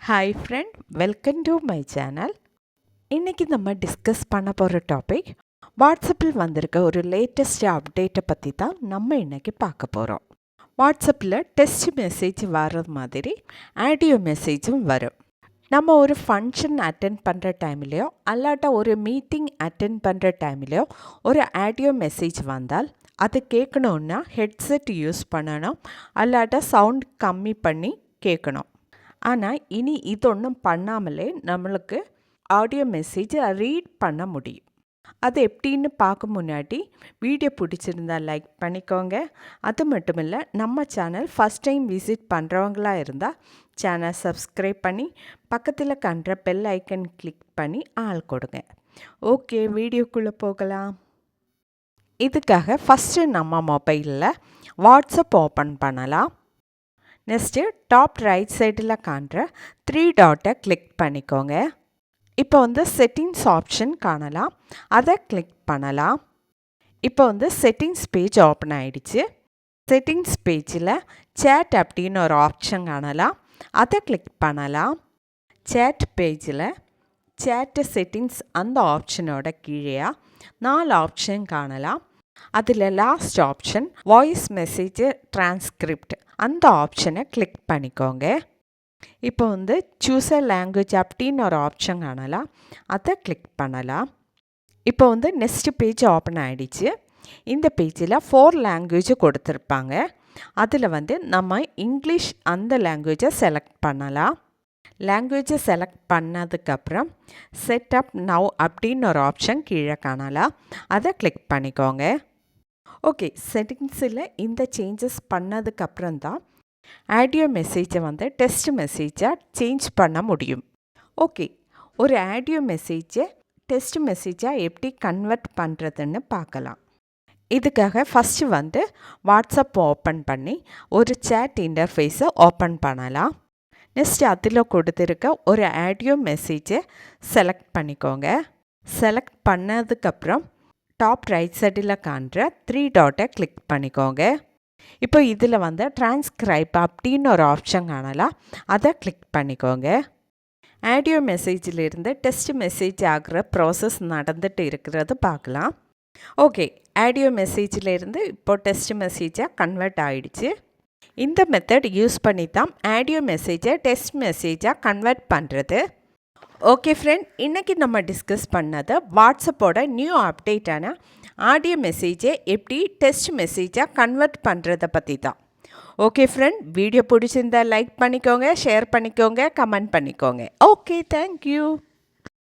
Hi friend, welcome to my channel. இன்றைக்கி நம்ம discuss பண்ண போகிற டாபிக் வாட்ஸ்அப்பில் வந்திருக்க ஒரு லேட்டஸ்ட் அப்டேட்டை பற்றி தான் நம்ம இன்றைக்கி பார்க்க போகிறோம். வாட்ஸ்அப்பில் டெக்ஸ்ட் மெசேஜ் வர்றது மாதிரி ஆடியோ மெசேஜும் வரும். நம்ம ஒரு ஃபங்க்ஷன் அட்டென்ட் பண்ணுற டைம்லேயோ அல்லாட்டா ஒரு மீட்டிங் அட்டென்ட் பண்ணுற டைம்லேயோ ஒரு ஆடியோ மெசேஜ் வந்தால் அது கேட்கணுன்னா ஹெட்செட் யூஸ் பண்ணணும், அல்லாட்டா சவுண்ட் கம்மி பண்ணி கேட்கணும். ஆனால் இனி இது ஒன்றும் பண்ணாமலே நம்மளுக்கு ஆடியோ மெசேஜை ரீட் பண்ண முடியும். அது எப்படின்னு பார்க்க முன்னாடி வீடியோ பிடிச்சிருந்தா லைக் பண்ணிக்கோங்க. அது மட்டும் இல்லை, நம்ம சேனல் ஃபஸ்ட் டைம் விசிட் பண்ணுறவங்களா இருந்தால் சேனல் சப்ஸ்கிரைப் பண்ணி பக்கத்தில் கண்ட பெல் ஐக்கன் கிளிக் பண்ணி ஆள் கொடுங்க. ஓகே, வீடியோக்குள்ளே போகலாம். இதுக்காக ஃபஸ்ட்டு நம்ம மொபைலில் வாட்ஸ்அப் ஓப்பன் பண்ணலாம். நெக்ஸ்ட்டு டாப் ரைட் சைடில் காண்ற 3 டாட்டை கிளிக் பண்ணிக்கோங்க. இப்போ செட்டிங்ஸ் ஆப்ஷன் காணலாம், அதை கிளிக் பண்ணலாம். இப்போ செட்டிங்ஸ் பேஜ் ஓப்பன் ஆகிடுச்சு. செட்டிங்ஸ் பேஜில் சேட் அப்படின்னு ஒரு ஆப்ஷன் காணலாம், அதை கிளிக் பண்ணலாம். சேட் பேஜில் சேட்டு செட்டிங்ஸ் அந்த ஆப்ஷனோட கீழே 4 ஆப்ஷன் காணலாம். அதில் last option voice message transcript, அந்த ஆப்ஷனை கிளிக் பண்ணிக்கோங்க. இப்போ சூஸ் அ லாங்குவேஜ் அப்படின்னு ஒரு ஆப்ஷன் காணலாம், அதை கிளிக் பண்ணலாம். இப்போ நெக்ஸ்ட் பேஜ் ஓப்பன் ஆகிடுச்சு. இந்த பேஜில் 4 லாங்குவேஜ் கொடுத்துருப்பாங்க. அதில் நம்ம இங்கிலீஷ் அந்த லாங்குவேஜை செலக்ட் பண்ணலாம். லாங்குவேஜை செலக்ட் பண்ணதுக்கப்புறம் செட்டப் நவ் அப்படின்னு ஒரு ஆப்ஷன் கீழே காணலாம், அதை கிளிக் பண்ணிக்கோங்க. ஓகே, செட்டிங்ஸில் இந்த சேஞ்சஸ் பண்ணதுக்கப்புறம் தான் ஆடியோ மெசேஜை டெக்ஸ்ட் மெசேஜாக சேஞ்ச் பண்ண முடியும். ஓகே, ஒரு ஆடியோ மெசேஜை டெக்ஸ்ட் மெசேஜாக எப்படி கன்வெர்ட் பண்ணுறதுன்னு பார்க்கலாம். இதுக்காக ஃபஸ்ட்டு வாட்ஸ்அப் ஓப்பன் பண்ணி ஒரு சேட் இன்டர்ஃபேஸை ஓப்பன் பண்ணலாம். நெக்ஸ்ட் அதில் கொடுத்துருக்க ஒரு ஆடியோ மெசேஜை செலக்ட் பண்ணிக்கோங்க. செலக்ட் பண்ணதுக்கப்புறம் டாப் ரைட் சைடில் காண்ற 3 டாட்டை கிளிக் பண்ணிக்கோங்க. இப்போ இதில் டிரான்ஸ்கிரைப் அப்படின்னு ஒரு ஆப்ஷன் காணலாம், அதை கிளிக் பண்ணிக்கோங்க. ஆடியோ மெசேஜிலிருந்து டெக்ஸ்ட் மெசேஜ் ஆகிற ப்ராசஸ் நடந்துட்டு இருக்கிறது பார்க்கலாம். ஓகே, ஆடியோ மெசேஜிலிருந்து இப்போ டெக்ஸ்ட் மெசேஜாக கன்வெர்ட் ஆகிடுச்சு. இந்த மெத்தட் யூஸ் பண்ணி தான் ஆடியோ மெசேஜை டெக்ஸ்ட் மெசேஜாக கன்வெர்ட் பண்ணுறது. ஓகே ஃப்ரெண்ட், இன்றைக்கி நம்ம டிஸ்கஸ் பண்ணது வாட்ஸ்அப்போட நியூ அப்டேட்டான ஆடியோ மெசேஜை எப்படி டெக்ஸ்ட் மெசேஜாக கன்வெர்ட் பண்ணுறதை பற்றி தான். ஓகே ஃப்ரெண்ட், வீடியோ பிடிச்சிருந்தால் லைக் பண்ணிக்கோங்க, ஷேர் பண்ணிக்கோங்க, கமெண்ட் பண்ணிக்கோங்க. Okay, thank you.